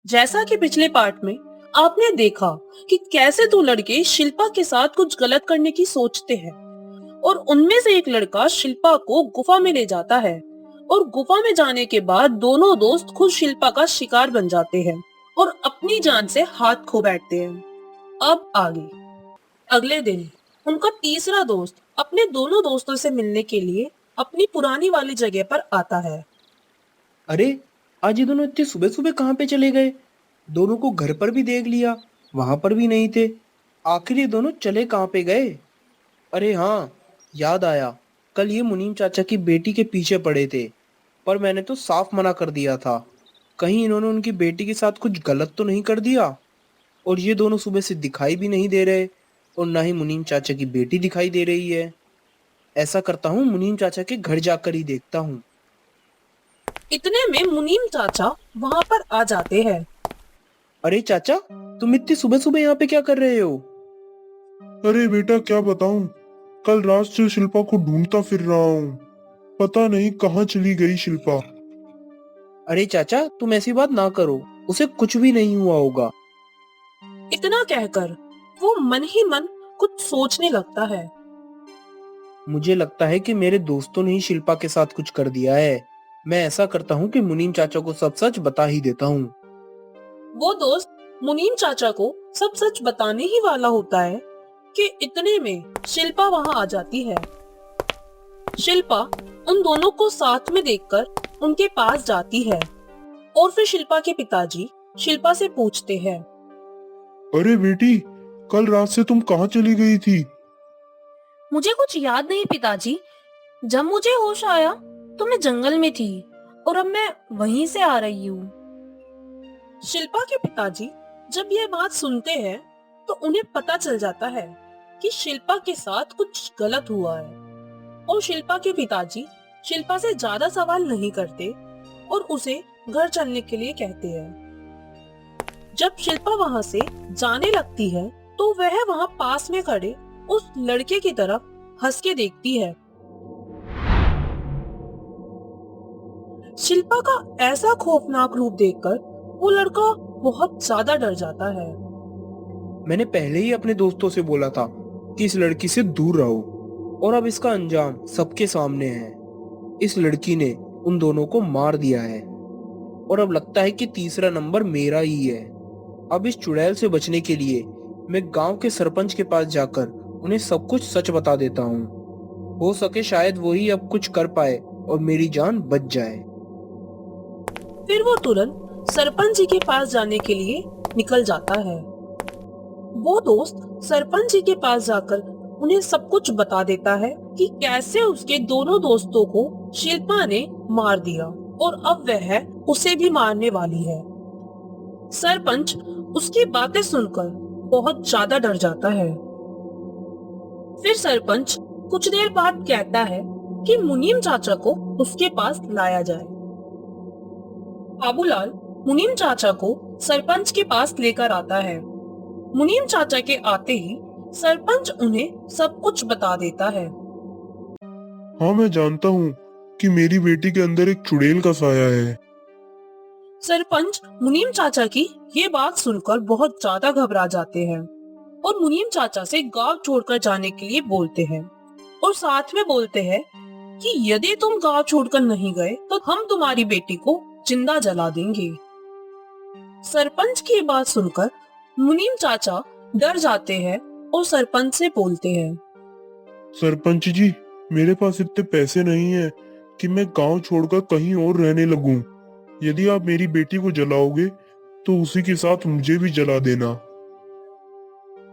जैसा कि पिछले पार्ट में आपने देखा कि कैसे दो लड़के शिल्पा के साथ कुछ गलत करने की सोचते हैं और उनमें से एक लड़का शिल्पा को गुफा में ले जाता है और गुफा में जाने के बाद दोनों दोस्त खुद शिल्पा का शिकार बन जाते हैं और अपनी जान से हाथ खो बैठते हैं। अब आगे अगले दिन उनका तीसरा दोस्त अपने दोनों दोस्तों से मिलने के लिए अपनी पुरानी वाली जगह पर आता है। अरे, आज ये दोनों इतने सुबह सुबह कहाँ पे चले गए? दोनों को घर पर भी देख लिया, वहां पर भी नहीं थे। आखिर ये दोनों चले कहाँ पे गए? अरे हाँ, याद आया। कल ये मुनीम चाचा की बेटी के पीछे पड़े थे, पर मैंने तो साफ मना कर दिया था। कहीं इन्होंने उनकी बेटी के साथ कुछ गलत तो नहीं कर दिया? और ये दोनों सुबह से दिखाई भी नहीं दे रहे, और ना ही मुनीम चाचा की बेटी दिखाई दे रही है। ऐसा करता हूँ, मुनीम चाचा के घर जाकर ही देखता हूँ। इतने में मुनीम चाचा वहाँ पर आ जाते हैं। अरे चाचा, तुम इतनी सुबह सुबह यहाँ पे क्या कर रहे हो? अरे बेटा, क्या बताऊं, कल रात से शिल्पा को ढूंढता फिर रहा हूँ। पता नहीं कहाँ चली गई शिल्पा। अरे चाचा, तुम ऐसी बात ना करो, उसे कुछ भी नहीं हुआ होगा। इतना कहकर वो मन ही मन कुछ सोचने लगता है। मुझे लगता है कि मेरे दोस्तों ने ही शिल्पा के साथ कुछ कर दिया है। मैं ऐसा करता हूँ कि मुनीम चाचा को सब सच बता ही देता हूँ। वो दोस्त मुनीम चाचा को सब सच बताने ही वाला होता है कि इतने में शिल्पा वहाँ आ जाती है। शिल्पा उन दोनों को साथ में देखकर उनके पास जाती है और फिर शिल्पा के पिताजी शिल्पा से पूछते हैं। अरे बेटी, कल रात से तुम कहाँ चली गई थी? मुझे कुछ याद नहीं पिताजी। जब मुझे होश आया तो मैं जंगल में थी और अब मैं वहीं से आ रही हूँ। शिल्पा के पिताजी जब यह बात सुनते हैं तो उन्हें पता चल जाता है कि शिल्पा के साथ कुछ गलत हुआ है और शिल्पा के पिताजी शिल्पा से ज्यादा सवाल नहीं करते और उसे घर चलने के लिए कहते हैं। जब शिल्पा वहां से जाने लगती है तो वह वहां पास में खड़े उस लड़के की तरफ हंस के देखती है। शिल्पा का ऐसा खौफनाक रूप देखकर वो लड़का बहुत ज्यादा डर जाता है। मैंने पहले ही अपने दोस्तों से बोला था कि इस लड़की से दूर रहो, और अब इसका अंजाम सबके सामने है। इस लड़की ने उन दोनों को मार दिया है और अब लगता है कि तीसरा नंबर मेरा ही है। अब इस चुड़ैल से बचने के लिए मैं गांव के सरपंच के पास जाकर उन्हें सब कुछ सच बता देता हूँ। हो सके शायद वही अब कुछ कर पाए और मेरी जान बच जाए। फिर वो तुरंत सरपंच जी के पास जाने के लिए निकल जाता है। वो दोस्त सरपंच जी के पास जाकर उन्हें सब कुछ बता देता है कि कैसे उसके दोनों दोस्तों को शिल्पा ने मार दिया और अब वह उसे भी मारने वाली है। सरपंच उसकी बातें सुनकर बहुत ज्यादा डर जाता है। फिर सरपंच कुछ देर बाद कहता है कि मुनीम चाचा को उसके पास लाया जाए। बाबूलाल मुनीम चाचा को सरपंच के पास लेकर आता है। मुनीम चाचा के आते ही सरपंच उन्हें सब कुछ बता देता है। हाँ, मैं जानता हूँ कि मेरी बेटी के अंदर एक चुड़ैल का साया है। सरपंच मुनीम चाचा की ये बात सुनकर बहुत ज्यादा घबरा जाते हैं और मुनीम चाचा से गांव छोड़कर जाने के लिए बोलते हैं और साथ में बोलते हैं कि यदि तुम गांव छोड़कर नहीं गए तो हम तुम्हारी बेटी को जिंदा जला देंगे। सरपंच की बात सुनकर मुनीम चाचा डर जाते हैं और सरपंच से बोलते हैं। सरपंच जी, मेरे पास इतने पैसे नहीं हैं कि मैं गांव छोड़कर कहीं और रहने लगूं। यदि आप मेरी बेटी को जलाओगे तो उसी के साथ मुझे भी जला देना।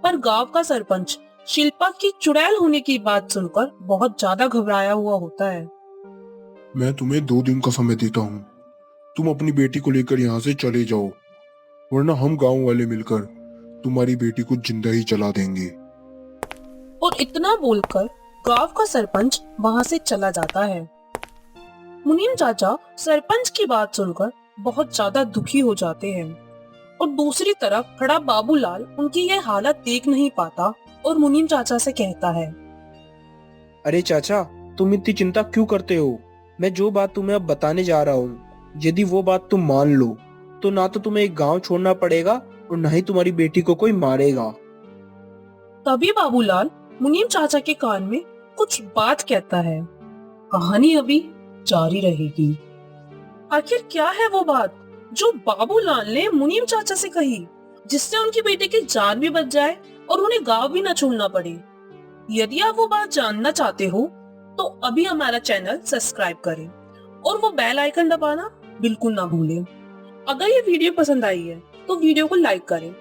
पर गांव का सरपंच शिल्पा की चुड़ैल होने की बात सुनकर बहुत ज्यादा घबराया हुआ होता है। मैं तुम्हें 2 दिन का समय देता हूँ। तुम अपनी बेटी को लेकर यहाँ से चले जाओ, वरना हम गांव वाले मिलकर तुम्हारी बेटी को जिंदा ही जला देंगे। और इतना बोलकर गांव का सरपंच वहां से चला जाता है। मुनीम चाचा सरपंच की बात सुनकर बहुत ज्यादा दुखी हो जाते हैं और दूसरी तरफ खड़ा बाबूलाल उनकी यह हालत देख नहीं पाता और मुनीम चाचा से कहता है। अरे चाचा, तुम इतनी चिंता क्यों करते हो? मैं जो बात तुम्हें अब बताने जा रहा हूँ, यदि वो बात तुम मान लो तो ना तो तुम्हें एक गांव छोड़ना पड़ेगा और ना ही तुम्हारी बेटी को कोई मारेगा। तभी बाबूलाल मुनीम चाचा के कान में कुछ बात कहता है। कहानी अभी जारी रहेगी। आखिर क्या है वो बात जो बाबूलाल ने मुनीम चाचा से कही, जिससे उनकी बेटे की जान भी बच जाए और उन्हें गांव भी न छोड़ना पड़े। यदि आप वो बात जानना चाहते हो तो अभी हमारा चैनल सब्सक्राइब करें और वो बेल आइकन दबाना बिल्कुल ना भूलें। अगर ये वीडियो पसंद आई है तो वीडियो को लाइक करें